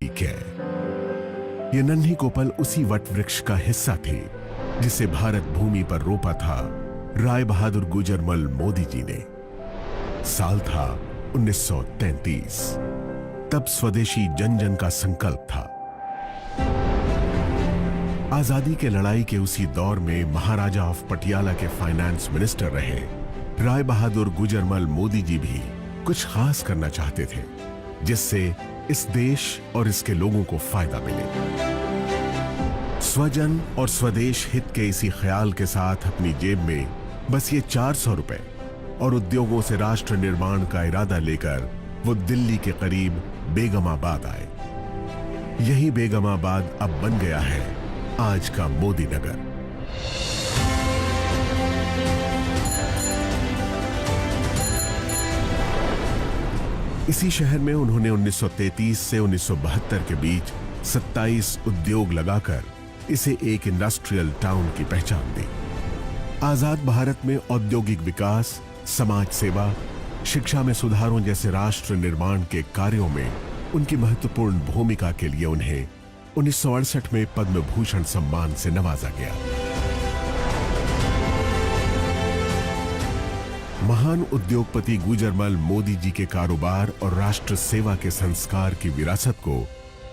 है। ये नन्ही कोपल उसी वट वृक्ष का हिस्सा थी जिसे भारत भूमि पर रोपा था राय बहादुर गुजरमल मोदी जी ने। साल था 1933। तब स्वदेशी जन जन का संकल्प था। आजादी के लड़ाई के उसी दौर में महाराजा ऑफ पटियाला के फाइनेंस मिनिस्टर रहे राय बहादुर गुजरमल मोदी जी भी कुछ खास करना चाहते थे जिससे इस देश और इसके लोगों को फायदा मिले। स्वजन और स्वदेश हित के इसी ख्याल के साथ अपनी जेब में बस ये 400 रुपए और उद्योगों से राष्ट्र निर्माण का इरादा लेकर वो दिल्ली के करीब बेगमाबाद आए। यही बेगमाबाद अब बन गया है आज का मोदी नगर। इसी शहर में उन्होंने 1933 से 1972 के बीच 27 उद्योग लगाकर इसे एक इंडस्ट्रियल टाउन की पहचान दी। आजाद भारत में औद्योगिक विकास, समाज सेवा, शिक्षा में सुधारों जैसे राष्ट्र निर्माण के कार्यों में उनकी महत्वपूर्ण भूमिका के लिए उन्हें 1968 में पद्म भूषण सम्मान से नवाजा गया। महान उद्योगपति गुजरमल मोदी जी के कारोबार और राष्ट्र सेवा के संस्कार की विरासत को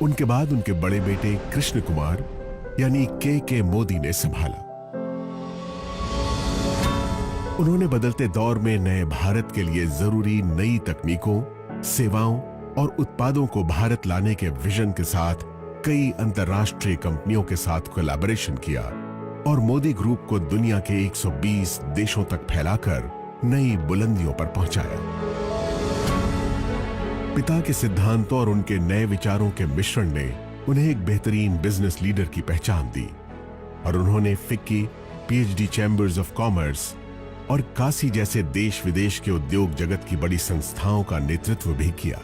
उनके बाद उनके बड़े बेटे कृष्ण कुमार यानी के मोदी ने संभाला। उन्होंने बदलते दौर में नए भारत के लिए जरूरी नई तकनीकों, सेवाओं और उत्पादों को भारत लाने के विजन के साथ कई अंतर्राष्ट्रीय कंपनियों के साथ कोलैबोरेशन किया और मोदी ग्रुप को दुनिया के 120 देशों तक फैलाकर नई बुलंदियों पर पहुंचाया। पिता के सिद्धांतों और उनके नए विचारों के मिश्रण ने उन्हें एक बेहतरीन बिजनेस लीडर की पहचान दी और उन्होंने FICCI, PhD chambers of commerce और काशी जैसे देश विदेश के उद्योग जगत की बड़ी संस्थाओं का नेतृत्व भी किया।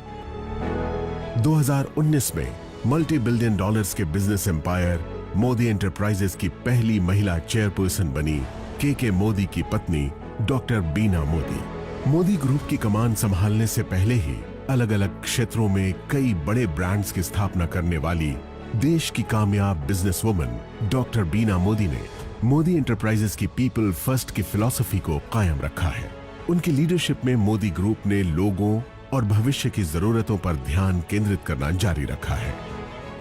2019 में मल्टी बिलियन डॉलर्स के बिजनेस एम्पायर मोदी एंटरप्राइजेस की पहली महिला चेयरपर्सन बनी के मोदी की पत्नी डॉक्टर बीना मोदी। मोदी ग्रुप की कमान संभालने से पहले ही अलग अलग क्षेत्रों में कई बड़े ब्रांड्स की स्थापना करने वाली देश की कामयाब बिजनेसवुमन डॉक्टर बीना मोदी ने मोदी एंटरप्राइजेस की पीपल फर्स्ट की फिलॉसफी को कायम रखा है। उनकी लीडरशिप में मोदी ग्रुप ने लोगों और भविष्य की जरूरतों पर ध्यान केंद्रित करना जारी रखा है।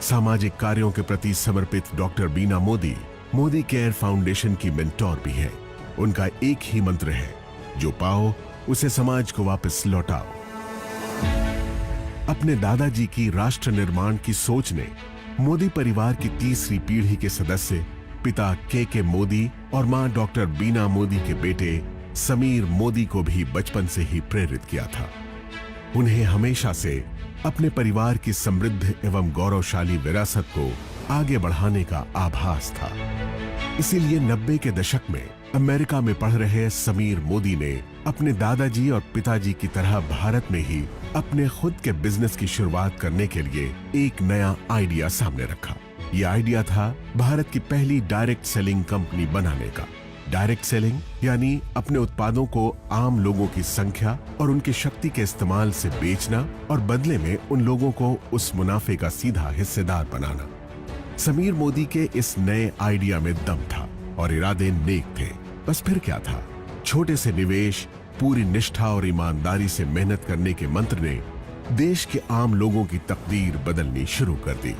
सामाजिक कार्यों के प्रति समर्पित डॉक्टर बीना मोदी मोदी केयर फाउंडेशन की मेंटोर भी है। उनका एक ही मंत्र है, जो पाओ उसे समाज को वापस लौटाओ। अपने दादाजी की राष्ट्र निर्माण की सोच ने मोदी परिवार की तीसरी पीढ़ी के सदस्य पिता के मोदी और मां डॉक्टर बीना मोदी के बेटे समीर मोदी को भी बचपन से ही प्रेरित किया था। उन्हें हमेशा से अपने परिवार की समृद्ध एवं गौरवशाली विरासत को आगे बढ़ाने का आभास था। इसीलिए 90 के दशक में अमेरिका में पढ़ रहे समीर मोदी ने अपने दादाजी और पिताजी की तरह भारत में ही अपने खुद के बिजनेस की शुरुआत करने के लिए एक नया आइडिया सामने रखा। यह आइडिया था भारत की पहली डायरेक्ट सेलिंग कंपनी बनाने का। डायरेक्ट सेलिंग यानी अपने उत्पादों को आम लोगों की संख्या और उनकी शक्ति के इस्तेमाल से बेचना और बदले में उन लोगों को उस मुनाफे का सीधा हिस्सेदार बनाना। समीर मोदी के इस नए आइडिया में दम था और इरादे नेक थे। बस फिर क्या था, छोटे से निवेश, पूरी निष्ठा और ईमानदारी से मेहनत करने के मंत्र ने देश के आम लोगों की तकदीर बदलनी शुरू कर दी।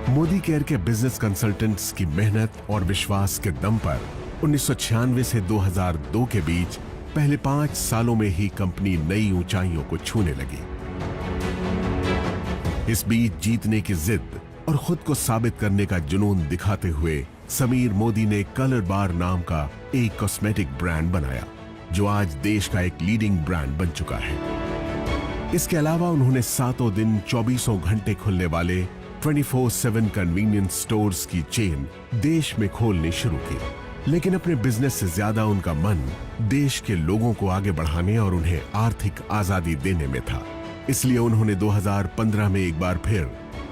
मोदी केयर के बिजनेस कंसल्टेंट्स की मेहनत और विश्वास के दम पर 1996 से 2002 के बीच पहले 5 सालों में ही कंपनी नई ऊंचाइयों को छूने लगी। इस बीच जीतने की जिद और खुद को साबित करने का जुनून दिखाते हुए समीर मोदी ने कलर बार नाम का एक कॉस्मेटिक ब्रांड बनाया, जो आज देश का एक लीडिंग ब्रांड बन चुका है। इसके अलावा उन्होंने सातों दिन 24 घंटे खुलने वाले 24/7 कन्वीनियंस स्टोर्स की चेन देश में खोलनी शुरू की। लेकिन अपने बिजनेस से ज्यादा उनका मन देश के लोगों को आगे बढ़ाने और उन्हें आर्थिक आजादी देने में था। इसलिए उन्होंने 2015 में एक बार फिर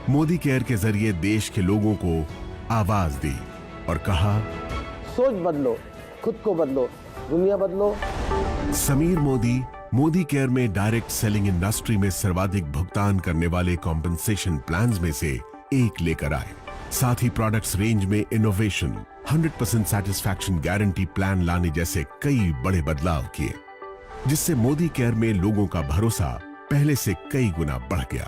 मोदी केयर के जरिए देश के लोगों को आवाज दी और कहा, सोच बदलो, खुद को बदलो, दुनिया बदलो। समीर मोदी मोदी केयर में डायरेक्ट सेलिंग इंडस्ट्री में सर्वाधिक भुगतान करने वाले कॉम्पेंसेशन प्लान्स में से एक लेकर आए। साथ ही प्रोडक्ट्स रेंज में इनोवेशन, 100% सैटिस्फैक्शन गारंटी प्लान लाने जैसे कई बड़े बदलाव किए, जिससे मोदी केयर में लोगों का भरोसा पहले से कई गुना बढ़ गया।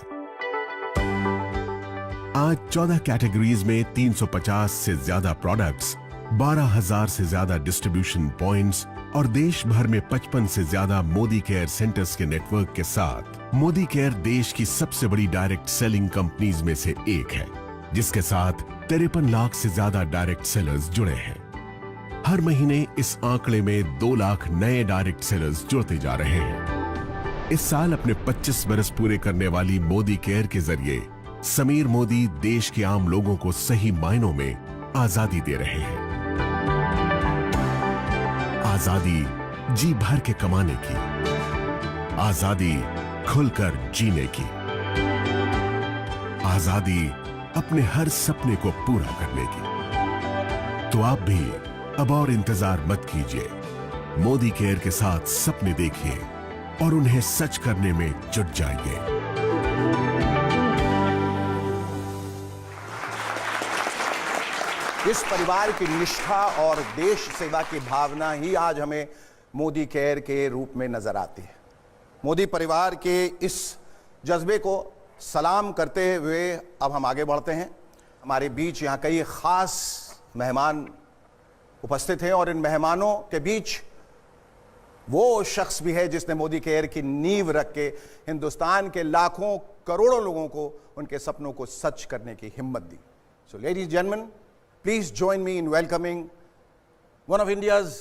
आज 14 कैटेगरीज में 350 से ज्यादा प्रोडक्ट्स, 12,000 से ज्यादा डिस्ट्रीब्यूशन पॉइंट्स और देश भर में 55 से ज्यादा मोदी केयर सेंटर्स के नेटवर्क के साथ मोदी केयर देश की सबसे बड़ी डायरेक्ट सेलिंग कंपनीज में से एक है, जिसके साथ 53 लाख से ज्यादा डायरेक्ट सेलर्स जुड़े हैं। हर महीने इस आंकड़े में 2 लाख नए डायरेक्ट सेलर्स जुड़ते जा रहे हैं। इस साल अपने 25 बरस पूरे करने वाली मोदी केयर के जरिए समीर मोदी देश के आम लोगों को सही मायनों में आजादी दे रहे हैं। आजादी जी भर के कमाने की, आजादी खुलकर जीने की, आजादी अपने हर सपने को पूरा करने की। तो आप भी अब और इंतजार मत कीजिए, मोदी केयर के साथ सपने देखिए और उन्हें सच करने में जुट जाइए। इस परिवार की निष्ठा और देश सेवा की भावना ही आज हमें मोदी केयर के रूप में नजर आती है। मोदी परिवार के इस जज्बे को सलाम करते हुए अब हम आगे बढ़ते हैं। हमारे बीच यहाँ कई खास मेहमान उपस्थित हैं और इन मेहमानों के बीच वो शख्स भी है जिसने मोदी केयर की नींव रख के हिंदुस्तान के लाखों करोड़ों लोगों को उनके सपनों को सच करने की हिम्मत दी। So ladies gentleman, please join me in welcoming one of India's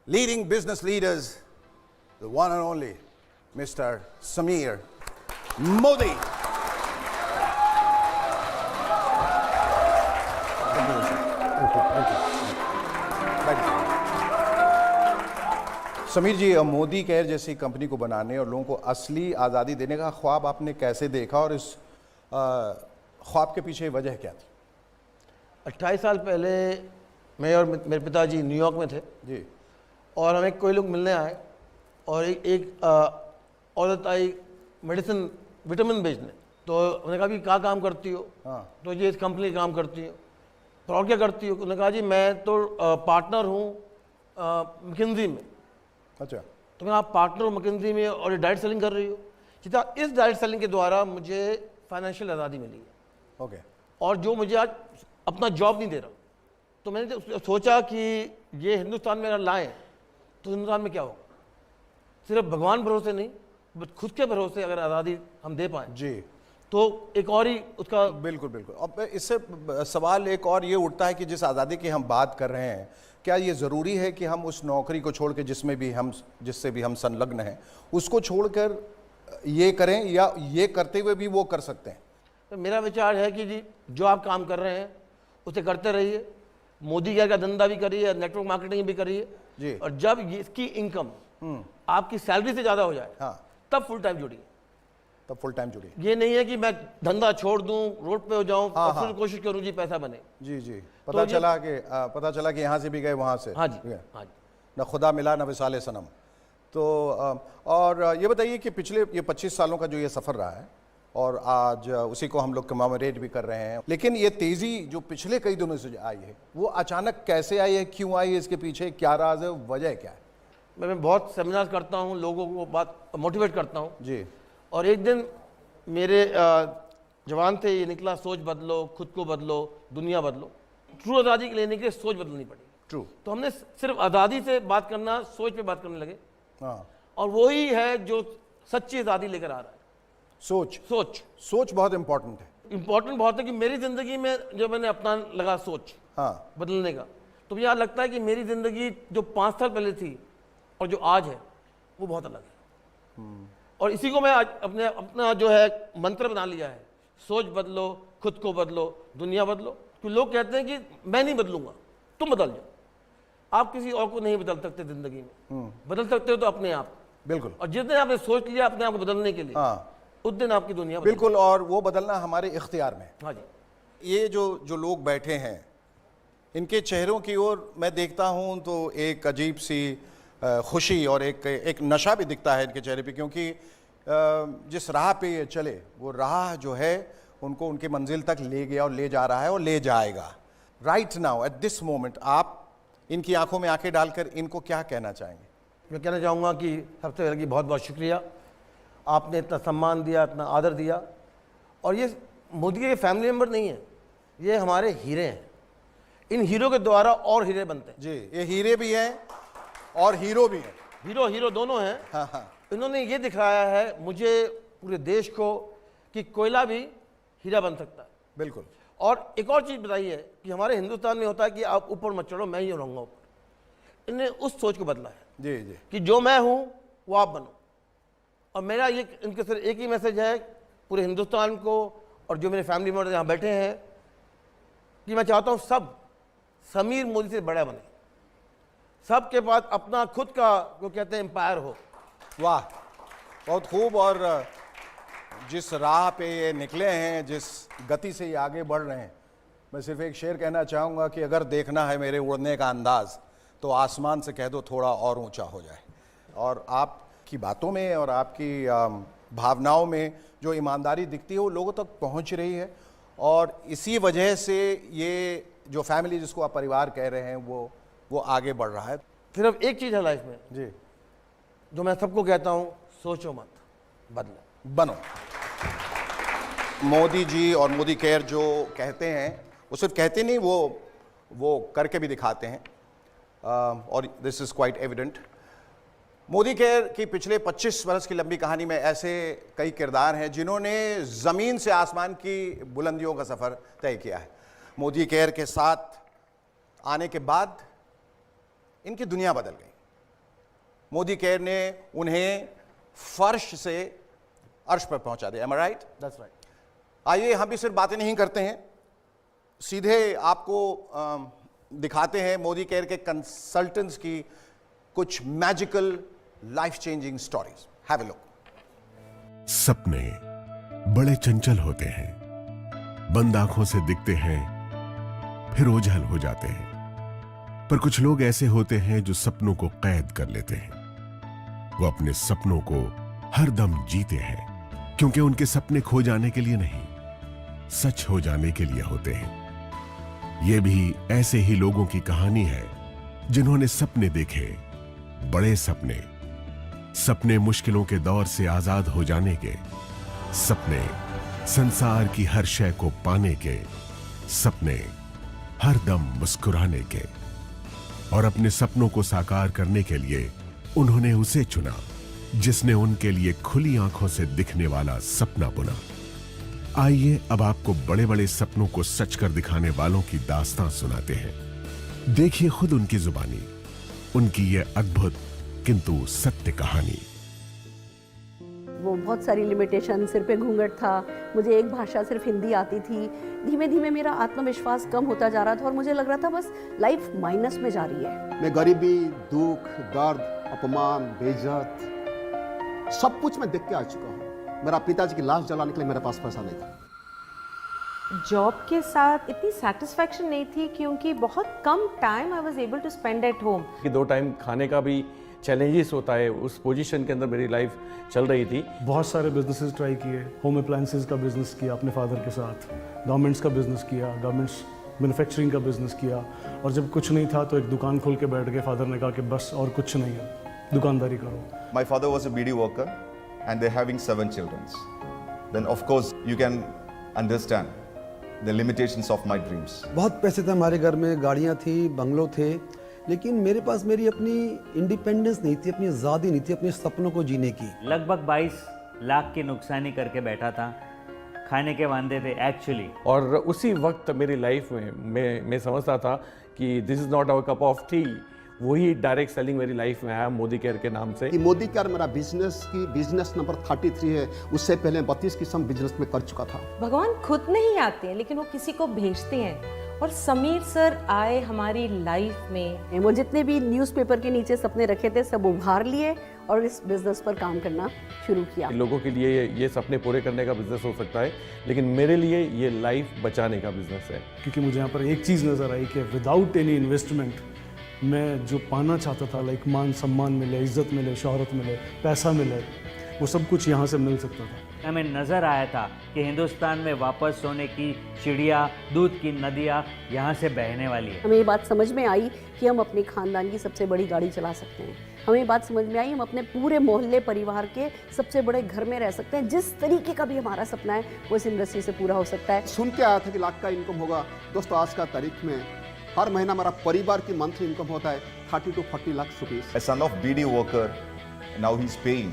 leading business leaders, the one and only Mr. Sameer Modi. Sameer ji, Modi care जैसी कंपनी को बनाने और लोगों को असली आज़ादी देने का ख्वाब आपने कैसे देखा और इस ख्वाब के पीछे वजह क्या थी? 28 साल पहले मैं और मेरे पिताजी न्यूयॉर्क में थे जी, और हमें कोई लोग मिलने आए और एक औरत आई मेडिसिन विटामिन बेचने। तो उन्होंने कहा भी क्या काम करती हो? हाँ। तो ये इस कंपनी का काम करती हो। तो और क्या करती हो? उन्होंने कहा जी मैं तो पार्टनर हूँ मैकिन्जी में। अच्छा। तो मैं आप पार्टनर हो मैकिन्जी में और ये डायरेक्ट सेलिंग कर रही हो? सीधा इस डायरेक्ट सेलिंग के द्वारा मुझे फाइनेंशियल आज़ादी मिली है। ओके। और जो मुझे आज अपना जॉब नहीं दे रहा, तो मैंने सोचा कि ये हिंदुस्तान में अगर लाएं तो हिंदुस्तान में क्या होगा। सिर्फ भगवान भरोसे नहीं, बट खुद के भरोसे अगर आज़ादी हम दे पाएँ जी, तो एक और ही उसका बिल्कुल बिल्कुल। अब इससे सवाल एक और ये उठता है कि जिस आज़ादी की हम बात कर रहे हैं, क्या ये ज़रूरी है कि हम उस नौकरी को छोड़ के जिससे भी हम संलग्न हैं उसको छोड़कर ये करें, या ये करते हुए भी वो कर सकते हैं? तो मेरा विचार है कि जी जो आप काम कर रहे हैं उसे करते रहिए। मोदी केयर का धंधा भी करिए, नेटवर्क मार्केटिंग भी करिए जी। और जब इसकी इनकम आपकी सैलरी से ज़्यादा हो जाए, हाँ, तब फुल टाइम जुड़िए। तब फुल टाइम जुड़िए। ये नहीं है कि मैं धंधा छोड़ दूं, रोड पे हो जाऊं हाँ, और फिर कोशिश करूं जी पैसा बने। जी जी। पता चला कि यहाँ से भी गए वहाँ से। हाँ जी, हाँ जी। न खुदा मिला न विसाले सनम। तो और ये बताइए कि पिछले ये 25 सालों का जो ये सफ़र रहा है और आज उसी को हम लोग कमेमोरेट भी कर रहे हैं, लेकिन ये तेज़ी जो पिछले कई दिनों से आई है वो अचानक कैसे आई है, क्यों आई है, इसके पीछे क्या राज है, वजह क्या है? मैं बहुत सेमिनार करता हूँ, लोगों को बात मोटिवेट करता हूँ जी। और एक दिन मेरे जवान थे ये निकला, सोच बदलो, खुद को बदलो, दुनिया बदलो। ट्रू आज़ादी के लेने के लिए सोच बदलनी पड़ी। ट्रू। तो हमने सिर्फ आज़ादी से बात करना, सोच पे बात करने लगे। हाँ। और वही है जो सच्ची आज़ादी लेकर आ रहा है। सोच बहुत इंपॉर्टेंट है। इंपॉर्टेंट बहुत है कि मेरी ज़िंदगी में जो मैंने अपना लगा सोच हाँ बदलने का, तो मुझे लगता है कि मेरी ज़िंदगी जो 5 साल पहले थी और जो आज है वो बहुत अलग है। और इसी को मैं आज अपना जो है मंत्र बना लिया है, सोच बदलो, खुद को बदलो, दुनिया बदलो। क्योंकि लोग कहते हैं कि मैं नहीं बदलूंगा, तुम बदल जाओ। आप किसी और को नहीं बदल सकते ज़िंदगी में, बदल सकते हो तो अपने आप। बिल्कुल। और जिस दिन आपने सोच लिया अपने आप को बदलने के लिए, हाँ, उस दिन आपकी दुनिया बिल्कुल। और वो बदलना हमारे इख्तियार में। हाँ जी। ये जो लोग बैठे हैं, इनके चेहरों की ओर मैं देखता हूँ तो एक अजीब सी खुशी और एक नशा भी दिखता है इनके चेहरे पे, क्योंकि जिस राह पे ये चले वो राह जो है उनको उनकी मंजिल तक ले गया और ले जा रहा है और ले जाएगा। Right now at this moment आप इनकी आंखों में आंखें डालकर इनको क्या कहना चाहेंगे? मैं कहना चाहूँगा कि सबसे पहले कि बहुत बहुत शुक्रिया, आपने इतना सम्मान दिया, इतना आदर दिया। और ये मोदी के फैमिली मेम्बर नहीं है, ये हमारे हीरे हैं। इन हीरो के द्वारा और हीरे बनते हैं। जी, ये हीरे भी हैं और हीरो भी हैं। हीरो दोनों हैं। हाँ हाँ, इन्होंने ये दिखाया है मुझे, पूरे देश को, कि कोयला भी हीरा बन सकता है। बिल्कुल। और एक और चीज़ बताइए कि हमारे हिंदुस्तान में होता है कि आप ऊपर मत चढ़ो, मैं ही रहूँगा ऊपर। इन्हें उस सोच को बदला है जी जी, कि जो मैं हूँ वो आप बनो। और मेरा ये इनके सिर्फ एक ही मैसेज है पूरे हिंदुस्तान को और जो मेरे फैमिली मेम्बर यहाँ बैठे हैं, कि मैं चाहता हूँ सब समीर मोदी से बड़ा बने, सबके पास अपना खुद का जो कहते हैं एम्पायर हो। वाह, बहुत खूब। और जिस राह पे ये निकले हैं, जिस गति से ये आगे बढ़ रहे हैं, मैं सिर्फ एक शेर कहना चाहूँगा कि अगर देखना है मेरे उड़ने का अंदाज़ तो आसमान से कह दो थोड़ा और ऊंचा हो जाए। और आपकी बातों में और आपकी भावनाओं में जो ईमानदारी दिखती है वो लोगों तक पहुंच रही है, और इसी वजह से ये जो फैमिली जिसको आप परिवार कह रहे हैं वो आगे बढ़ रहा है। सिर्फ एक चीज़ है लाइफ में जी, जो मैं सबको कहता हूँ, सोचो मत, बदलो, बनो। मोदी जी और मोदी केयर जो कहते हैं वो सिर्फ कहते नहीं, वो करके भी दिखाते हैं। और this is quite evident. Modi care की पिछले 25 वर्ष की लंबी कहानी में ऐसे कई किरदार हैं जिन्होंने ज़मीन से आसमान की बुलंदियों का सफ़र तय किया है। मोदी केयर के साथ आने के बाद इनकी दुनिया बदल गई। मोदी केयर ने उन्हें फर्श से अर्श पर पहुंचा दिया। Am I right? That's right. आइए हम भी सिर्फ बातें नहीं करते हैं, सीधे आपको दिखाते हैं मोदी केयर के कंसल्टेंट्स की कुछ magical life changing stories. Have a look. सपने बड़े चंचल होते हैं, बंद आंखों से दिखते हैं फिर ओझल हो जाते हैं। पर कुछ लोग ऐसे होते हैं जो सपनों को कैद कर लेते हैं। वो अपने सपनों को हर दम जीते हैं, क्योंकि उनके सपने खो जाने के लिए नहीं, सच हो जाने के लिए होते हैं। ये भी ऐसे ही लोगों की कहानी है जिन्होंने सपने देखे, बड़े सपने, सपने मुश्किलों के दौर से आजाद हो जाने के, सपने संसार की हर शय को पाने के, सपने हर दम मुस्कुराने के। और अपने सपनों को साकार करने के लिए उन्होंने उसे चुना जिसने उनके लिए खुली आंखों से दिखने वाला सपना बुना। आइए अब आपको बड़े बड़े सपनों को सच कर दिखाने वालों की दास्तां सुनाते हैं। देखिए खुद उनकी जुबानी उनकी ये अद्भुत किंतु सत्य कहानी। वो बहुत सारी लिमिटेशन, सिर पे घूंघट था, मुझे एक भाषा सिर्फ हिंदी आती थी। धीमे धीमे मेरा आत्मविश्वास कम होता जा रहा था और मुझे लग रहा था बस लाइफ माइनस में जा रही है। मैं गरीबी, दुख, दर्द, अपमान, बेइज्जत सब कुछ मैं देख के आ चुका हूँ। मेरा पिताजी की लाश जलाने के लिए मेरे पास पैसा नहीं था। जॉब के साथ इतनी सेटिस्फैक्शन नहीं थी क्योंकि बहुत कम time I was able to spend at home. कि 2 टाइम खाने का भी चैलेंजेस होता है, उस पोजीशन के अंदर मेरी लाइफ चल रही थी। बहुत सारे बिजनेसेस ट्राई किए, होम अप्लायंसेस का बिजनेस किया अपने फादर के साथ, गारमेंट्स का बिजनेस किया, गारमेंट्स मैन्युफैक्चरिंग का बिजनेस किया, और जब कुछ नहीं था तो एक दुकान खोल के बैठ गए। फादर ने कहा कि बस और कुछ नहीं है, दुकानदारी करो। My father was a BD worker and they're having 7 children. Then of course you can understand the limitations of my dreams. बहुत पैसे थे हमारे घर में, गाड़ियाँ थी, बंगलो थे, लेकिन मेरे पास मेरी अपनी इंडिपेंडेंस नहीं थी, अपनी आज़ादी नहीं थी अपने सपनों को जीने की। लगभग 22 लाख की नुकसानी करके बैठा था, खाने के वांदे थे एक्चुअली। और उसी वक्त मेरी लाइफ में मैं समझता था कि this is not our cup of tea. वही डायरेक्ट सेलिंग मेरी लाइफ में आया मोदी केयर के नाम से। कि मोदी केयर मेरा बिजनेस नंबर 33 है, उससे पहले 32 किस्म बिजनेस में कर चुका था। भगवान खुद नहीं आते हैं लेकिन वो किसी को भेजते हैं, और समीर सर आए हमारी लाइफ में। वो जितने भी न्यूज़पेपर के नीचे सपने रखे थे सब उभार लिए और इस बिजनेस पर काम करना शुरू किया। लोगों के लिए ये सपने पूरे करने का बिजनेस हो सकता है, लेकिन मेरे लिए ये लाइफ बचाने का बिजनेस है। क्योंकि मुझे यहाँ पर एक चीज़ नज़र आई कि विदाउट एनी इन्वेस्टमेंट मैं जो पाना चाहता था, लाइक मान सम्मान मिले, इज्जत मिले, शोहरत मिले, पैसा मिले, वो सब कुछ यहाँ से मिल सकता था। हमें नज़र आया था कि हिंदुस्तान में वापस सोने की चिड़िया, दूध की नदियाँ यहाँ से बहने वाली है। हमें ये बात समझ में आई कि हम अपने खानदान की सबसे बड़ी गाड़ी चला सकते हैं। हमें ये बात समझ में आई हम अपने पूरे मोहल्ले परिवार के सबसे बड़े घर में रह सकते हैं। जिस तरीके का भी हमारा सपना है वो इस इंडस्ट्री से पूरा हो सकता है। सुन के आया था कि लाख का इनकम होगा। दोस्तों, आज का तारीख में हर महीना हमारा परिवार की मंथली इनकम होता है 30 to 40 lakh rupees. A son of BD worker, now he's paying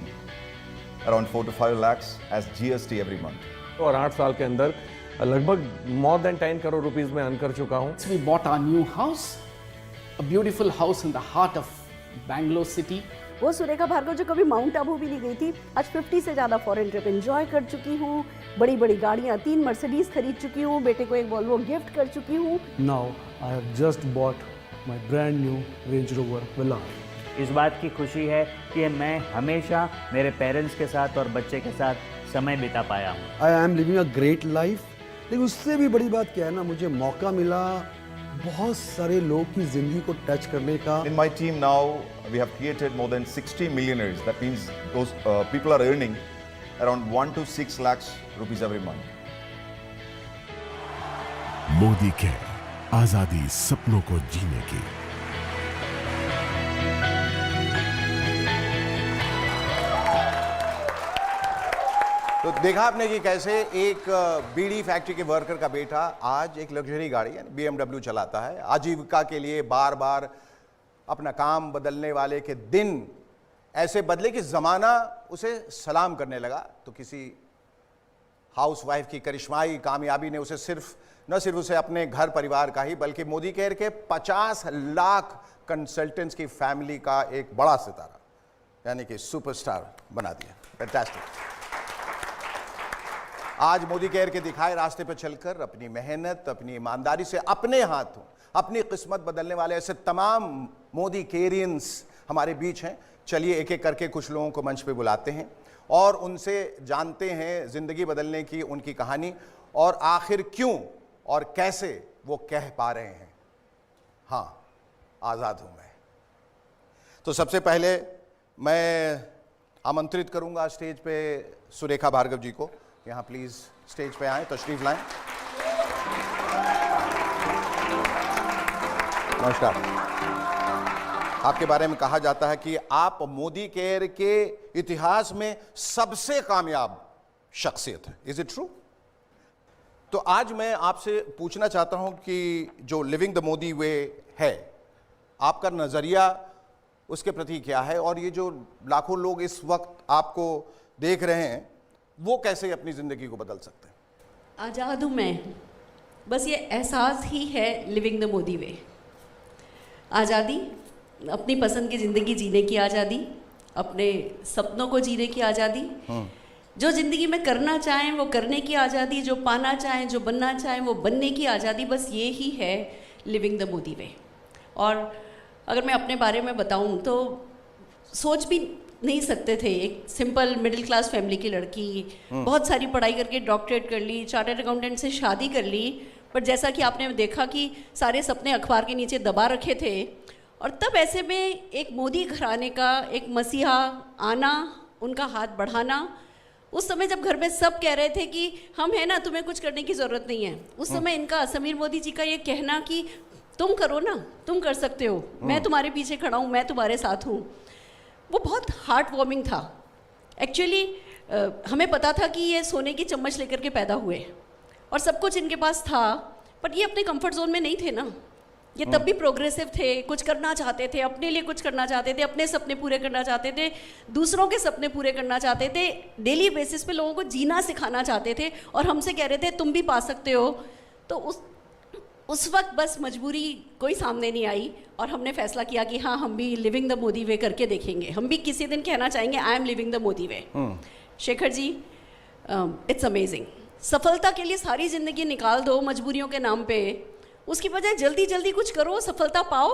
around 4 to 5 lakhs as GST every month. और 8 साल के अंदर लगभग more than 10 करोड़ रुपीस में अर्न कर चुका हूँ। We bought our new house, a beautiful house in the heart of Bangalore city. वो सुरेखा भार्गव जो कभी माउंट आबू भी नहीं गई थी, आज 50 से ज़्यादा फॉरेन ट्रिप एंजॉय कर चुकी हूँ। बड़ी बड़ी गाड़ियाँ, 3 मर्सिडीज खरीद चुकी हूँ। बेटे को एक वॉल्वो गिफ्ट कर चुकी हूँ। Now I have just bought my brand new Range Rover Villa. इस बात की खुशी है कि मैं हमेशा मेरे पेरेंट्स के साथ और बच्चे के साथ समय बिता पाया हूँ। आई am living a great life. लेकिन उससे भी बड़ी बात क्या है ना, मुझे मौका मिला बहुत सारे लोग की ज़िंदगी को टच करने का। In my team now, we have created more than 60 millionaires. That means those people are earning around 1 to 6 lakhs rupees every month. Modi care, आजादी सपनों को जीने की। तो देखा आपने कि कैसे एक बीड़ी फैक्ट्री के वर्कर का बेटा आज एक लग्जरी गाड़ी यानी BMW चलाता है। आजीविका के लिए बार बार अपना काम बदलने वाले के दिन ऐसे बदले कि ज़माना उसे सलाम करने लगा। तो किसी हाउसवाइफ की करिश्माई कामयाबी ने उसे न सिर्फ उसे अपने घर परिवार का ही बल्कि मोदी केयर के 50 लाख कंसल्टेंट्स की फैमिली का एक बड़ा सितारा यानी कि सुपरस्टार बना दिया। फैंटास्टिक। आज मोदी केयर के दिखाए रास्ते पर चलकर अपनी मेहनत, अपनी ईमानदारी से अपने हाथों अपनी किस्मत बदलने वाले ऐसे तमाम मोदी केरियंस हमारे बीच हैं। चलिए एक एक करके कुछ लोगों को मंच पे बुलाते हैं और उनसे जानते हैं जिंदगी बदलने की उनकी कहानी और आखिर क्यों और कैसे वो कह पा रहे हैं, हाँ आज़ाद हूं मैं। तो सबसे पहले मैं आमंत्रित करूंगा स्टेज पे सुरेखा भार्गव जी को। यहाँ प्लीज स्टेज पे आए, तशरीफ लाएं। नमस्कार। आपके बारे में कहा जाता है कि आप मोदी केयर के इतिहास में सबसे कामयाब शख्सियत है। Is it true? तो आज मैं आपसे पूछना चाहता हूं कि जो लिविंग द मोदी वे है, आपका नजरिया उसके प्रति क्या है और ये जो लाखों लोग इस वक्त आपको देख रहे हैं वो कैसे अपनी ज़िंदगी को बदल सकते हैं? आज़ाद हूँ मैं, बस ये एहसास ही है लिविंग द मोदी वे। आज़ादी, अपनी पसंद की ज़िंदगी जीने की आज़ादी, अपने सपनों को जीने की आज़ादी, जो ज़िंदगी में करना चाहें वो करने की आज़ादी, जो पाना चाहें, जो बनना चाहें वो बनने की आज़ादी, बस ये ही है लिविंग द मोदी वे। और अगर मैं अपने बारे में बताऊं तो सोच भी नहीं सकते थे, एक सिंपल मिडिल क्लास फैमिली की लड़की, बहुत सारी पढ़ाई करके डॉक्टरेट कर ली, चार्टर्ड अकाउंटेंट से शादी कर ली, पर जैसा कि आपने देखा कि सारे सपने अखबार के नीचे दबा रखे थे। और तब ऐसे में एक मोदी घराने का एक मसीहा आना, उनका हाथ बढ़ाना, उस समय जब घर में सब कह रहे थे कि हम हैं ना, तुम्हें कुछ करने की ज़रूरत नहीं है, उस समय इनका समीर मोदी जी का ये कहना कि तुम करो ना, तुम कर सकते हो, मैं तुम्हारे पीछे खड़ा हूँ, मैं तुम्हारे साथ हूँ, वो बहुत हार्ट वार्मिंग था। एक्चुअली हमें पता था कि ये सोने की चम्मच लेकर के पैदा हुए और सब कुछ इनके पास था, पर ये अपने कंफर्ट जोन में नहीं थे ना। ये तब भी प्रोग्रेसिव थे, कुछ करना चाहते थे, अपने लिए कुछ करना चाहते थे, अपने सपने पूरे करना चाहते थे, दूसरों के सपने पूरे करना चाहते थे, डेली बेसिस पे लोगों को जीना सिखाना चाहते थे और हमसे कह रहे थे तुम भी पा सकते हो। तो उस वक्त बस मजबूरी कोई सामने नहीं आई और हमने फैसला किया कि हाँ, हम भी लिविंग द मोदी वे करके देखेंगे, हम भी किसी दिन कहना चाहेंगे I am living the Modi way. Shekhar ji, it's amazing. सफलता के लिए सारी ज़िंदगी निकाल दो मजबूरियों के नाम पे, उसकी बजाय जल्दी जल्दी कुछ करो, सफलता पाओ,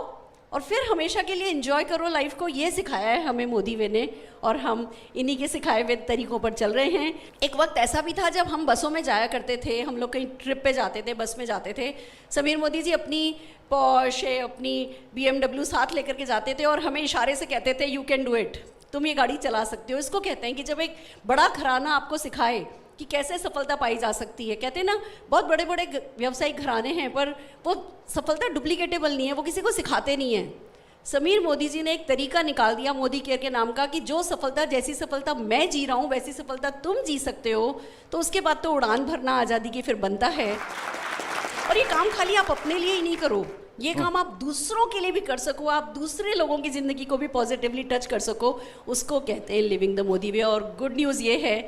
और फिर हमेशा के लिए एंजॉय करो लाइफ को, ये सिखाया है हमें मोदी वे ने, और हम इन्हीं के सिखाए हुए तरीकों पर चल रहे हैं। एक वक्त ऐसा भी था जब हम बसों में जाया करते थे, हम लोग कहीं ट्रिप पे जाते थे, बस में जाते थे, समीर मोदी जी अपनी पोर्शे, अपनी BMW साथ लेकर के जाते थे और हमें इशारे से कहते थे यू कैन डू इट, तुम ये गाड़ी चला सकते हो। इसको कहते हैं कि जब एक बड़ा घराना आपको सिखाए कि कैसे सफलता पाई जा सकती है। कहते हैं ना, बहुत बड़े बड़े व्यवसायिक घराने हैं पर वो सफलता डुप्लीकेटेबल नहीं है, वो किसी को सिखाते नहीं हैं। समीर मोदी जी ने एक तरीका निकाल दिया मोदी केयर के नाम का कि जो सफलता, जैसी सफलता मैं जी रहा हूँ वैसी सफलता तुम जी सकते हो। तो उसके बाद तो उड़ान भरना आज़ादी की फिर बनता है। और ये काम खाली आप अपने लिए ही नहीं करो, ये काम आप दूसरों के लिए भी कर सको, आप दूसरे लोगों की ज़िंदगी को भी पॉजिटिवली टच कर सको, उसको कहते हैं लिविंग द मोदी वे। और गुड न्यूज़ ये है,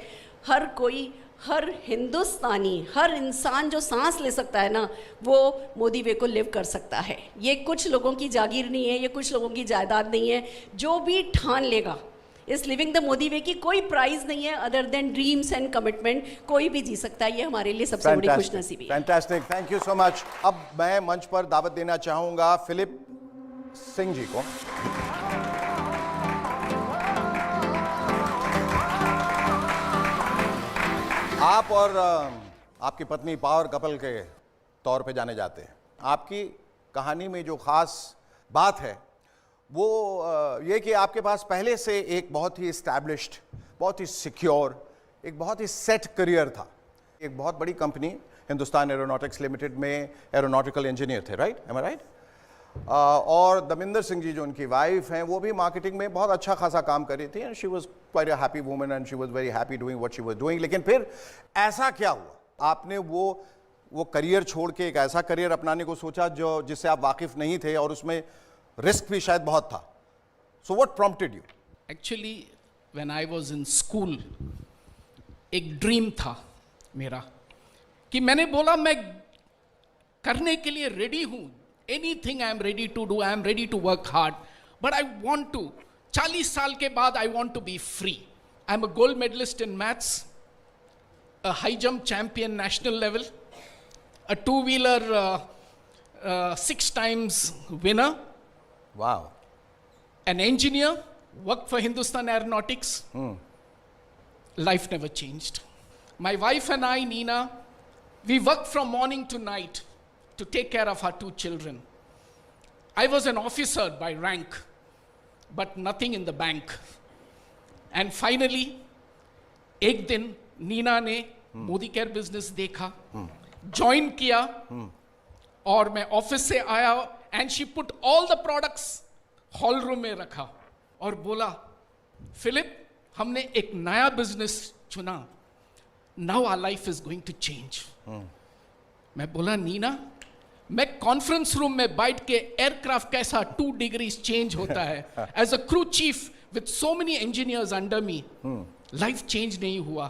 हर कोई, हर हिंदुस्तानी, हर इंसान जो सांस ले सकता है ना, वो मोदी वे को लिव कर सकता है। ये कुछ लोगों की जागीर नहीं है, ये कुछ लोगों की जायदाद नहीं है। जो भी ठान लेगा इस लिविंग द मोदी वे की कोई प्राइस नहीं है other than dreams and commitment, कोई भी जी सकता है। ये हमारे लिए सबसे बड़ी खुशनसीबी है। Fantastic, thank you so much. अब मैं मंच पर दावत देना चाहूंगा फिलिप सिंह जी को। आप और आपकी पत्नी पावर कपल के तौर पे जाने जाते हैं। आपकी कहानी में जो खास बात है वो ये कि आपके पास पहले से एक बहुत ही एस्टैब्लिश्ड, बहुत ही सिक्योर, एक बहुत ही सेट करियर था। एक बहुत बड़ी कंपनी हिंदुस्तान एरोनॉटिक्स लिमिटेड में एरोनॉटिकल इंजीनियर थे, राइट? M I right? और दमिंदर सिंह जी जो उनकी वाइफ हैं, वो भी मार्केटिंग में बहुत अच्छा खासा काम कर रही थी, and she was quite a happy woman and she was very happy doing what she was doing. लेकिन फिर ऐसा क्या हुआ, आपने वो करियर छोड़ के एक ऐसा करियर अपनाने को सोचा जो जिससे आप वाकिफ नहीं थे, और उसमें रिस्क भी शायद बहुत था। So what prompted you? Actually when I was in school, एक ड्रीम था मेरा कि मैंने बोला मैं करने के लिए रेडी हूं, anything I am ready to do, I am ready to work hard, but I want to, 40 साल के बाद I want to be free. I am a gold medalist in maths, a high jump champion national level, a two-wheeler 6 times winner. Wow. An engineer, worked for Hindustan Aeronautics. Life never changed. My wife and I, Nina, we worked from morning to night to take care of our 2 children. I was an officer by rank, but nothing in the bank. And finally, एक दिन नीना ने Modi care business देखा, join किया, और मैं office से आया, and she put all the products hall room में रखा और बोला, फिलिप, हमने एक नया बिजनेस चुना, now our life is going to change. मैं बोला, नीना, मैं कॉन्फ्रेंस रूम में बैठ के एयरक्राफ्ट कैसा 2 डिग्रीज चेंज होता है, as a crew chief with so many engineers under me, life change नहीं हुआ,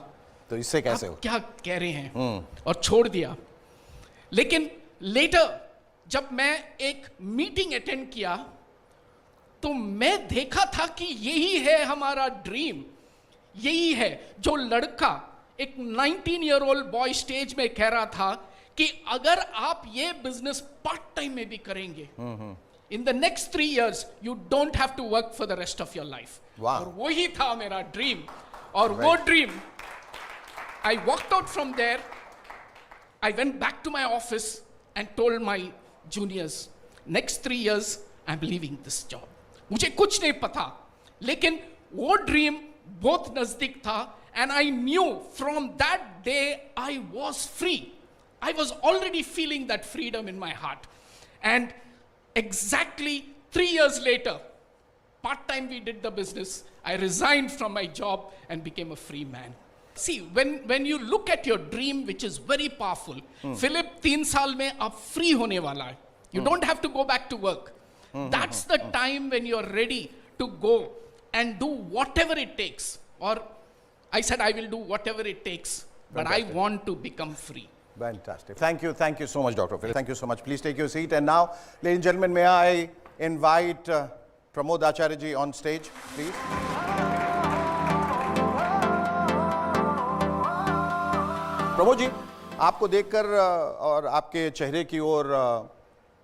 तो इससे कैसे हो? क्या कह रहे हैं, और छोड़ दिया। लेकिन लेटर जब मैं एक मीटिंग अटेंड किया तो मैं देखा था कि यही है हमारा ड्रीम, यही है जो लड़का, एक 19 ईयर ओल्ड बॉय स्टेज में कह रहा था कि अगर आप ये बिजनेस पार्ट टाइम में भी करेंगे, in the next 3 years you don't have to work for the rest of your life. और वही था मेरा ड्रीम, और वो dream, I walked out from there, I went back to my office and told my juniors, next 3 years I am leaving this job. मुझे कुछ नहीं पता, लेकिन वो ड्रीम बहुत नजदीक था, and I knew from that day I was free. I was already feeling that freedom in my heart. And exactly 3 years later, part-time we did the business, I resigned from my job and became a free man. See, when you look at your dream, which is very powerful, Philip, 3 साल में आप free होने वाला है. You don't have to go back to work. That's the time when you're ready to go and do whatever it takes. Or I said I will do whatever it takes, but I want to become free. Fantastic. Thank you so much, Dr. Phil. Thank you so much. Please take your seat. And now, ladies and gentlemen, may I invite Pramod Acharya ji on stage, please. Pramod ji, आपको देखकर और आपके चेहरे की ओर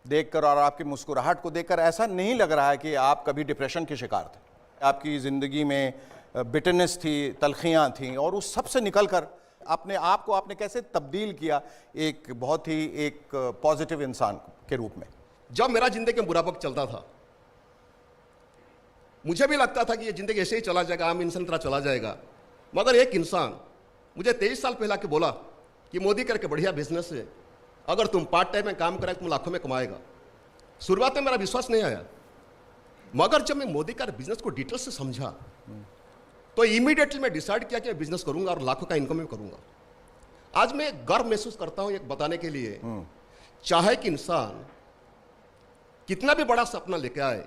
देखकर और आपकी मुस्कुराहट को देखकर ऐसा नहीं लग रहा है कि आप कभी डिप्रेशन के शिकार थे। आपकी ज़िंदगी में बिटरनेस थी, तलखियाँ थीं, और उस सब से निकलकर अपने आप को आपने कैसे तब्दील किया एक बहुत ही एक पॉजिटिव इंसान के रूप में। जब मेरा ज़िंदगी में बुरा वक्त चलता था, मुझे भी लगता था कि ये ज़िंदगी ऐसे ही चला जाएगा, आम इंसान तरह चला जाएगा। मगर एक इंसान मुझे 23 साल पहले आके बोला कि मोदी करके बढ़िया बिजनेस है, अगर तुम पार्ट टाइम में काम करें तुम लाखों में कमाएगा। शुरुआत में मेरा विश्वास नहीं आया, मगर जब मैं मोदी का बिजनेस को डिटेल से समझा तो इमीडिएटली मैं डिसाइड किया कि मैं बिजनेस करूंगा और लाखों का इनकम भी करूंगा। आज मैं गर्व महसूस करता हूं एक बताने के लिए, चाहे कि इंसान कितना भी बड़ा सपना लेके आए,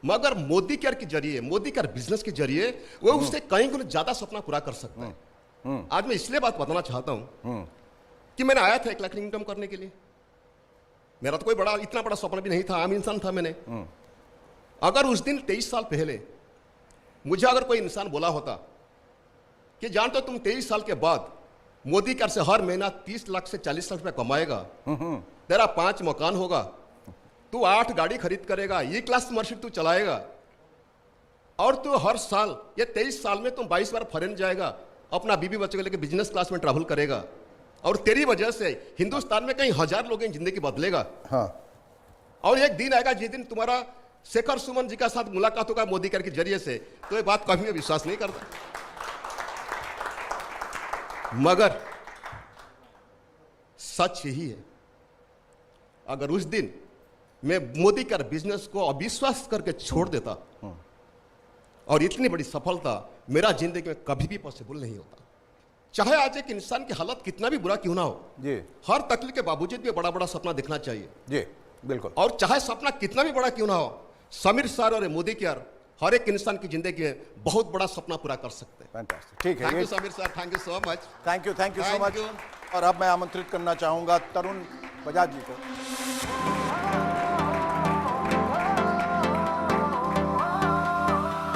मगर मोदी केयर के जरिए, मोदी केयर बिजनेस के जरिए वो उससे कई गुना ज्यादा सपना पूरा कर सकता है। आज मैं इसलिए बात बताना चाहता हूं कि मैंने आया था 1 लाख इनकम करने के लिए। मेरा तो कोई बड़ा इतना बड़ा सपना भी नहीं था, आम इंसान था मैंने। अगर उस दिन 23 साल पहले मुझे अगर कोई इंसान बोला होता कि जानते हो तुम 23 साल के बाद मोदी केयर से हर महीना 30 लाख से 40 लाख रुपए कमाएगा, तेरा 5 मकान होगा, तू 8 गाड़ी खरीद करेगा, ये क्लास मर्सिडीज तू चलाएगा, और तू हर साल ये 23 साल में तुम 22 बार फॉरेन जाएगा, अपना बीबी बच्चों को लेकर बिजनेस क्लास में ट्रैवल करेगा, और तेरी वजह से हिंदुस्तान में कई हजार लोगों की जिंदगी बदलेगा। हाँ। और एक दिन आएगा जिस दिन तुम्हारा शेखर सुमन जी का साथ मुलाकात होगा मोदी केयर के जरिए से, तो ये बात कभी मैं विश्वास नहीं करता। मगर सच यही है, अगर उस दिन मैं मोदी केयर बिजनेस को अविश्वास करके छोड़ देता और इतनी बड़ी सफलता मेरा जिंदगी में कभी भी पॉसिबल नहीं होता। चाहे आज एक इंसान की हालत कितना भी बुरा क्यों ना हो जी, हर तकलीफ के बावजूद भी बड़ा बड़ा सपना देखना चाहिए जी, बिल्कुल। और चाहे सपना कितना भी बड़ा क्यों ना हो, समीर सर और मोदी केयर हर एक इंसान की जिंदगी में बहुत बड़ा सपना पूरा कर सकते हैं। फैंटास्टिक, ठीक है। Thank you Sameer sir, thank you so much. Thank you so Thank much. you. और अब मैं आमंत्रित करना चाहूंगा तरुण बजाज जी को।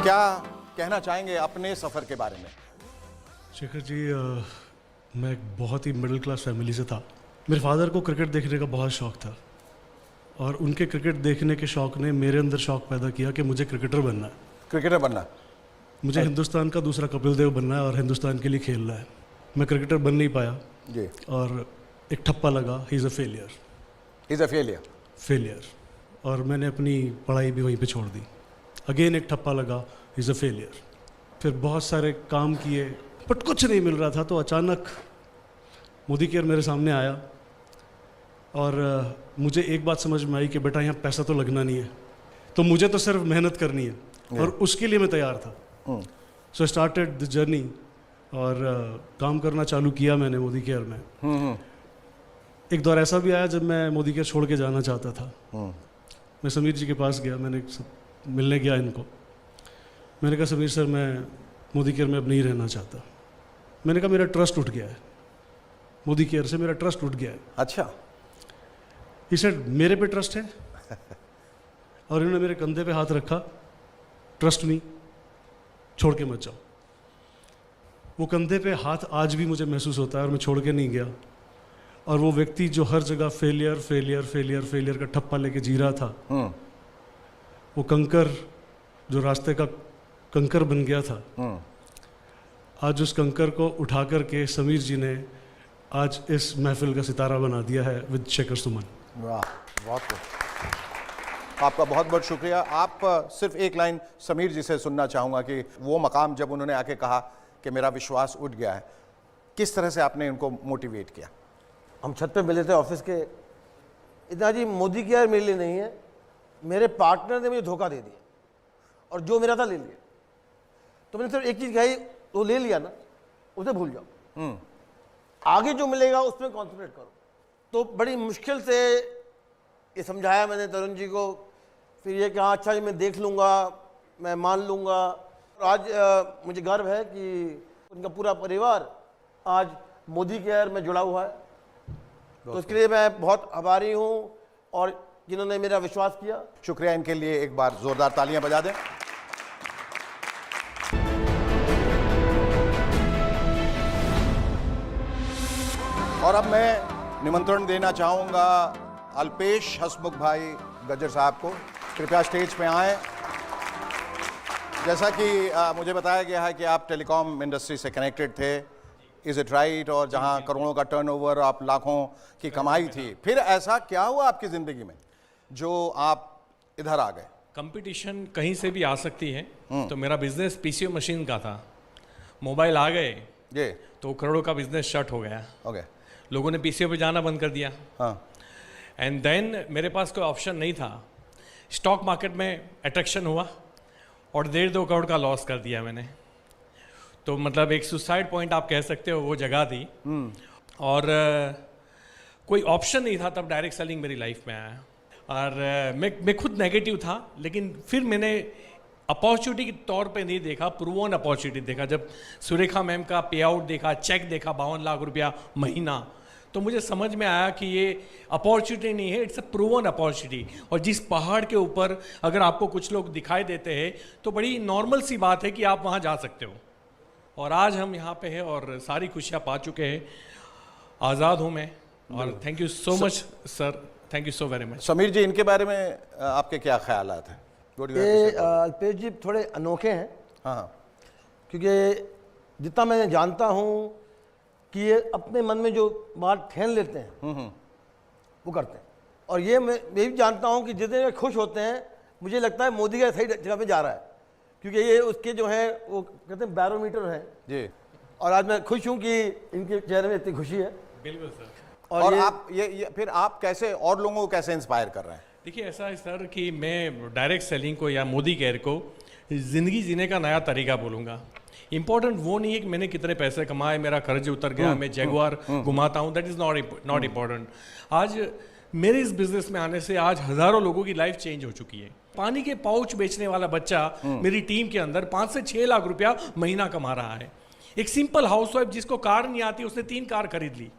क्या कहना चाहेंगे अपने सफर के बारे में? शेखर जी, मैं एक बहुत ही मिडिल क्लास फैमिली से था। मेरे फादर को क्रिकेट देखने का बहुत शौक था, और उनके क्रिकेट देखने के शौक ने मेरे अंदर शौक पैदा किया कि मुझे क्रिकेटर बनना है। क्रिकेटर बनना, मुझे हिंदुस्तान का दूसरा कपिल देव बनना है और हिंदुस्तान के लिए खेलना है। मैं क्रिकेटर बन नहीं पाया जी, और एक ठप्पा लगा, he is a failure. He is a failure. Failure. और मैंने अपनी पढ़ाई भी वहीं पे छोड़ दी। अगेन एक ठप्पा लगा, ही इज़ अ फेलियर। फिर बहुत सारे काम किए बट कुछ नहीं मिल रहा था, तो अचानक मोदी केयर मेरे सामने आया, और मुझे एक बात समझ में आई कि बेटा यहाँ पैसा तो लगना नहीं है, तो मुझे तो सिर्फ मेहनत करनी है, और उसके लिए मैं तैयार था। सो स्टार्टेड द जर्नी, और काम करना चालू किया मैंने मोदी केयर में। एक दौर ऐसा भी आया जब मैं मोदी केयर छोड़ के जाना चाहता था। मैं समीर जी के पास गया, मैंने मिलने गया इनको। मैंने कहा समीर सर, मैं मोदी केयर में अब नहीं रहना चाहता। मैंने कहा मेरा ट्रस्ट उठ गया है, मोदी केयर से मेरा ट्रस्ट उठ गया है। अच्छा। ही सेड मेरे पे ट्रस्ट है, और इन्होंने मेरे कंधे पे हाथ रखा, ट्रस्ट मी, छोड़ के मत जाओ। वो कंधे पे हाथ आज भी मुझे महसूस होता है, और मैं छोड़ के नहीं गया। और वो व्यक्ति जो हर जगह फेलियर फेलियर फेलियर फेलियर का ठप्पा लेके जी रहा था, वो कंकर जो रास्ते का कंकर बन गया था, आज उस कंकर को उठा करके समीर जी ने आज इस महफिल का सितारा बना दिया है विद शेखर सुमन। वाह, बहुत खूब। आपका बहुत बहुत शुक्रिया। आप सिर्फ एक लाइन समीर जी से सुनना चाहूँगा कि वो मकाम जब उन्होंने आके कहा कि मेरा विश्वास उठ गया है, किस तरह से आपने इनको मोटिवेट किया? हम छत पे मिले थे ऑफिस के, इतना जी मोदी केयर मेरे लिए नहीं है, मेरे पार्टनर ने मुझे धोखा दे दिया, और जो मेरा था ले लिया। तो मैंने सिर्फ एक चीज़ कही, वो ले लिया ना, उसे भूल जाओ, आगे जो मिलेगा उसमें कॉन्सेंट्रेट करो। तो बड़ी मुश्किल से ये समझाया मैंने तरुण जी को, फिर ये कहा अच्छा जी मैं देख लूँगा, मैं मान लूँगा। आज मुझे गर्व है कि उनका पूरा परिवार आज मोदी केयर में जुड़ा हुआ है, तो इसके लिए मैं बहुत आभारी हूँ, और जिन्होंने मेरा विश्वास किया। शुक्रिया, इनके लिए एक बार जोरदार तालियां बजा दें। और अब मैं निमंत्रण देना चाहूँगा अल्पेश हसमुख भाई गज्जर साहब को कृपया स्टेज पे आएं। जैसा कि मुझे बताया गया है कि आप टेलीकॉम इंडस्ट्री से कनेक्टेड थे, इज इट राइट? और जहां करोड़ों का टर्नओवर, आप लाखों की कमाई थी, फिर ऐसा क्या हुआ आपकी ज़िंदगी में जो आप इधर आ गए? कंपटीशन कहीं से भी आ सकती है, तो मेरा बिजनेस पीसीओ मशीन का था। मोबाइल आ गए ये तो करोड़ों का बिजनेस शट हो गया। ओके, लोगों ने पीसीओ पे जाना बंद कर दिया। हाँ, एंड देन मेरे पास कोई ऑप्शन नहीं था। स्टॉक मार्केट में अट्रैक्शन हुआ और 1.5-2 करोड़ का लॉस कर दिया मैंने। तो मतलब एक सुसाइड पॉइंट आप कह सकते हो, वो जगह थी। और कोई ऑप्शन नहीं था तब डायरेक्ट सेलिंग मेरी लाइफ में आया। और मैं खुद नेगेटिव था, लेकिन फिर मैंने अपॉर्चुनिटी के तौर पे नहीं देखा, प्रूवन अपॉर्चुनिटी देखा। जब सुरेखा मैम का पे आउट देखा, चेक देखा 52 लाख रुपया महीना, तो मुझे समझ में आया कि ये अपॉर्चुनिटी नहीं है, इट्स अ प्रूवन अपॉर्चुनिटी। और जिस पहाड़ के ऊपर अगर आपको कुछ लोग दिखाई देते हैं तो बड़ी नॉर्मल सी बात है कि आप वहाँ जा सकते हो। और आज हम यहाँ पे हैं और सारी खुशियाँ पा चुके हैं। आज़ाद हूँ मैं। और thank you so much sir, thank you so very much. Sameer ji, इनके बारे में आपके क्या ख्यालात हैं? ये अल्पेश जी थोड़े अनोखे हैं। हाँ, क्योंकि जितना मैं जानता हूँ कि ये अपने मन में जो बात ठान लेते हैं वो करते हैं। और ये मैं भी जानता हूँ कि जितने खुश होते हैं, मुझे लगता है मोदी का सही जगह पे जा रहा है, क्योंकि ये उसके जो है वो कहते हैं बैरोमीटर है जी। और आज मैं खुश हूँ कि इनके चेहरे में इतनी खुशी है। बिल्कुल सर। और आप ये फिर आप कैसे और लोगों को कैसे इंस्पायर कर रहे हैं? देखिए, ऐसा है सर कि मैं डायरेक्ट सेलिंग को या मोदी केयर को ज़िंदगी जीने का नया तरीका बोलूँगा। इंपॉर्टेंट वो नहीं है कि मैंने कितने पैसे कमाए, मेरा कर्ज उतर गया, मैं जैगुआर घुमाता हूँ, दैट इज़ नॉट इम्पॉर्टेंट। आज मेरे इस बिजनेस में आने से आज हज़ारों लोगों की लाइफ चेंज हो चुकी है। पानी के पाउच बेचने वाला बच्चा मेरी टीम के अंदर 5 से 6 लाख रुपया महीना कमा रहा है। एक सिंपल हाउसवाइफ जिसको कार नहीं आती, उसने 3 कार खरीद ली।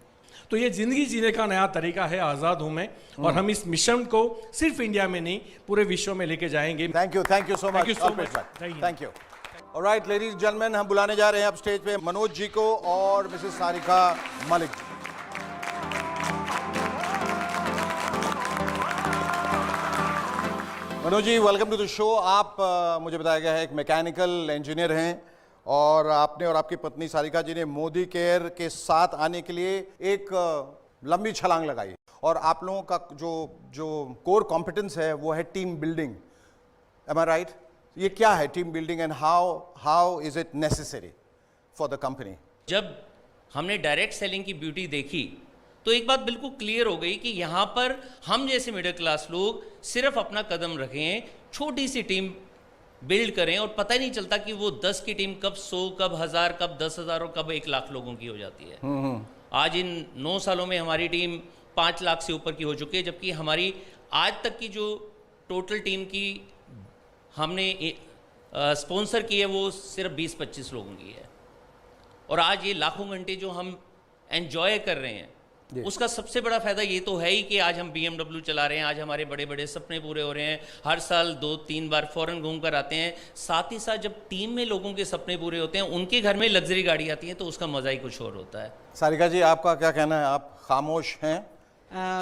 तो ये जिंदगी जीने का नया तरीका है, आज़ाद हूँ मैं। और हम इस मिशन को सिर्फ इंडिया में नहीं, पूरे विश्व में लेके जाएंगे। Thank you so much. Thank you. Alright ladies and gentleman, हम बुलाने जा रहे हैं अब स्टेज पे मनोज जी को और Mrs Sarika Malik ji. Manoj ji, welcome to the show. आप मुझे बताया गया है एक मैकेनिकल इंजीनियर हैं और आपने और आपकी पत्नी सारिका जी ने मोदी केयर के साथ आने के लिए एक लंबी छलांग लगाई। और आप लोगों का जो कोर कॉम्पिटेंस है वो है team building. M I right? ये क्या है team building and how is it necessary for the company? जब हमने डायरेक्ट सेलिंग की ब्यूटी देखी तो एक बात बिल्कुल क्लियर हो गई कि यहाँ पर हम जैसे मिडिल क्लास लोग सिर्फ अपना कदम रखें, छोटी सी टीम बिल्ड करें और पता ही नहीं चलता कि वो 10 की टीम कब 100, कब 1000, कब 10,000 और कब 1 लाख लोगों की हो जाती है। आज इन 9 सालों में हमारी टीम 5 लाख से ऊपर की हो चुकी है, जबकि हमारी आज तक की जो टोटल टीम की हमने स्पॉन्सर की है वो सिर्फ 20-25 लोगों की है। और आज ये लाखों घंटे जो हम एंजॉय कर रहे हैं, उसका सबसे बड़ा फायदा ये तो है ही कि आज हम BMW चला रहे हैं, आज हमारे बड़े बड़े सपने पूरे हो रहे हैं, हर साल 2-3 बार फॉरेन घूम कर आते हैं। साथ ही साथ जब टीम में लोगों के सपने पूरे होते हैं, उनके घर में लग्जरी गाड़ी आती है, तो उसका मज़ा ही कुछ और होता है। सारिका जी, आपका क्या कहना है? आप खामोश हैं।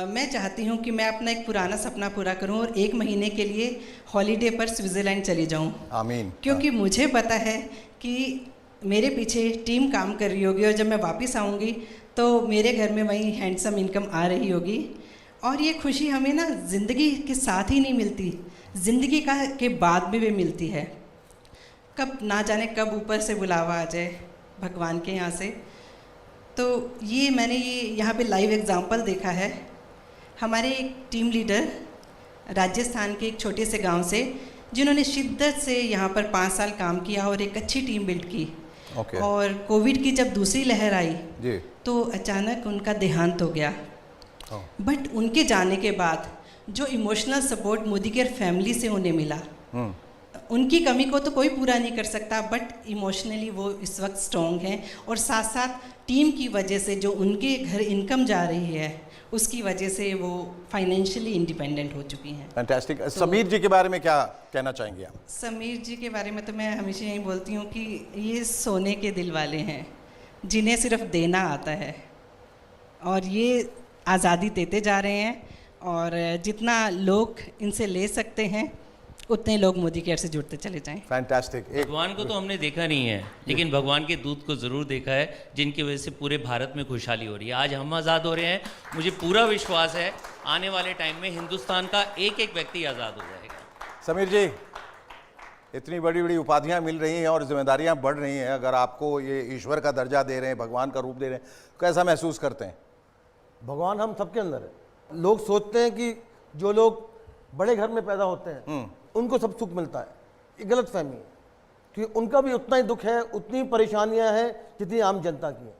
मैं चाहती हूँ कि मैं अपना एक पुराना सपना पूरा करूँ और 1 महीने के लिए हॉलीडे पर स्विट्ज़रलैंड चली जाऊँ। आमीन। क्योंकि मुझे पता है कि मेरे पीछे टीम काम कर रही होगी और जब मैं वापस आऊँगी तो मेरे घर में वही हैंडसम इनकम आ रही होगी। और ये खुशी हमें ना ज़िंदगी के साथ ही नहीं मिलती, ज़िंदगी के बाद भी मिलती है। कब ना जाने कब ऊपर से बुलावा आ जाए भगवान के यहाँ से। तो ये मैंने यहाँ पे लाइव एग्जांपल देखा है। हमारे एक टीम लीडर राजस्थान के एक छोटे से गांव से, जिन्होंने शिद्दत से यहाँ पर 5 साल काम किया और एक अच्छी टीम बिल्ड की। और कोविड की जब दूसरी लहर आई जी, तो अचानक उनका देहांत हो गया। बट उनके जाने के बाद जो emotional support Modi care family से उन्हें मिला, उनकी कमी को तो कोई पूरा नहीं कर सकता, बट इमोशनली वो इस वक्त स्ट्रॉन्ग हैं। और साथ साथ टीम की वजह से जो उनके घर इनकम जा रही है, उसकी वजह से वो फाइनेंशियली इंडिपेंडेंट हो चुकी हैं। फैंटास्टिक। समीर जी के बारे में क्या कहना चाहेंगे आप? समीर जी के बारे में तो मैं हमेशा यही बोलती हूँ कि ये सोने के दिल वाले हैं, जिन्हें सिर्फ देना आता है और ये आज़ादी देते जा रहे हैं। और जितना लोग इनसे ले सकते हैं उतने लोग मोदी केयर से जुड़ते चले जाएं। फैंटास्टिक। भगवान को तो हमने देखा नहीं है, लेकिन भगवान के दूत को ज़रूर देखा है, जिनकी वजह से पूरे भारत में खुशहाली हो रही है। आज हम आज़ाद हो रहे हैं, मुझे पूरा विश्वास है आने वाले टाइम में हिंदुस्तान का एक एक व्यक्ति आज़ाद हो जाएगा। समीर जी, इतनी बड़ी बड़ी उपाधियां मिल रही हैं और जिम्मेदारियां बढ़ रही हैं, अगर आपको ये ईश्वर का दर्जा दे रहे हैं, भगवान का रूप दे रहे हैं, कैसा महसूस करते हैं? भगवान हम सबके अंदर है। लोग सोचते हैं कि जो लोग बड़े घर में पैदा होते हैं उनको सब सुख मिलता है, ये गलत फहमी है, क्योंकि उनका भी उतना ही दुख है, उतनी परेशानियां हैं जितनी आम जनता की हैं।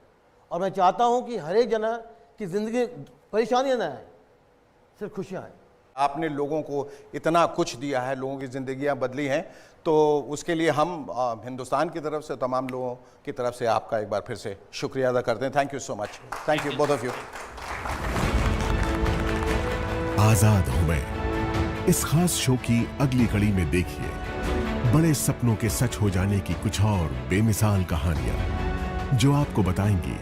और मैं चाहता हूं कि हर एक जना की ज़िंदगी परेशानियां ना आए, सिर्फ खुशियां आए। आपने लोगों को इतना कुछ दिया है, लोगों की ज़िंदगियां बदली हैं, तो उसके लिए हम हिंदुस्तान की तरफ से, तमाम लोगों की तरफ से आपका एक बार फिर से शुक्रिया अदा करते हैं। Thank you so much. Thank you both of you. आजाद हूं मैं इस खास शो की अगली कड़ी में देखिए बड़े सपनों के सच हो जाने की कुछ और बेमिसाल कहानियां, जो आपको बताएंगी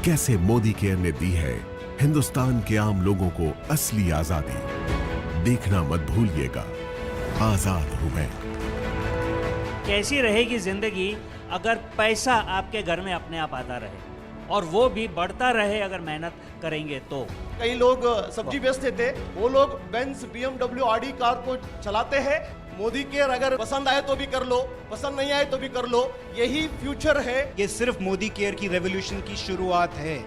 कैसे मोदी केयर ने दी है हिंदुस्तान के आम लोगों को असली आजादी। देखना मत भूलिएगा आजाद हूं मैं। कैसी रहेगी जिंदगी अगर पैसा आपके घर में अपने आप आता रहे और वो भी बढ़ता रहे अगर मेहनत करेंगे तो। कई लोग सब्जी बेचते थे, वो लोग बेंज BMW आडी कार को चलाते हैं। मोदी केयर अगर पसंद आए तो भी कर लो, पसंद नहीं आए तो भी कर लो, यही फ्यूचर है। ये सिर्फ मोदी केयर की रेवोल्यूशन की शुरुआत है।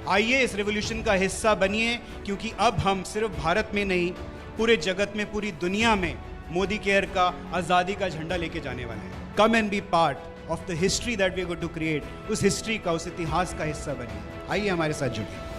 आइए इस रेवोल्यूशन का हिस्सा बनिए, क्योंकि अब हम सिर्फ भारत में नहीं, पूरे जगत में, पूरी दुनिया में मोदी केयर का आज़ादी का झंडा लेके जाने वाले हैं। Come and be part of the history that we are going to create. उस हिस्ट्री का, उस इतिहास का हिस्सा बनिए। आइए हमारे साथ जुड़िए।